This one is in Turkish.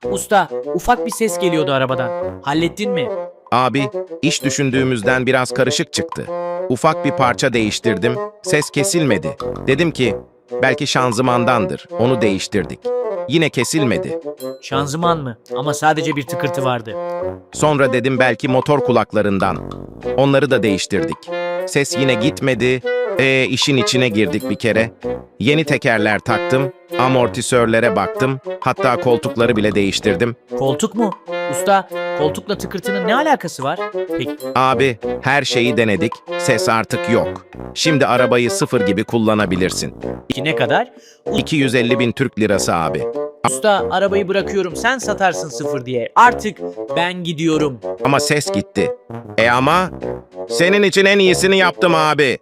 Usta, ufak bir ses geliyordu arabadan. Hallettin mi? Abi, iş düşündüğümüzden biraz karışık çıktı. Ufak bir parça değiştirdim, ses kesilmedi. Dedim ki, belki şanzımandandır, onu değiştirdik. Yine kesilmedi. Şanzıman mı? Ama sadece bir tıkırtı vardı. Sonra dedim belki motor kulaklarından. Onları da değiştirdik. Ses yine gitmedi. İşin içine girdik bir kere. Yeni tekerler taktım, amortisörlere baktım, hatta koltukları bile değiştirdim. Koltuk mu? Usta, koltukla tıkırtının ne alakası var? Peki, Abi, her şeyi denedik, ses artık yok. Şimdi arabayı sıfır gibi kullanabilirsin. ne kadar? 250 bin Türk lirası abi. Usta, arabayı bırakıyorum, sen satarsın sıfır diye. Artık ben gidiyorum. Ama ses gitti. Ama senin için en iyisini yaptım abi.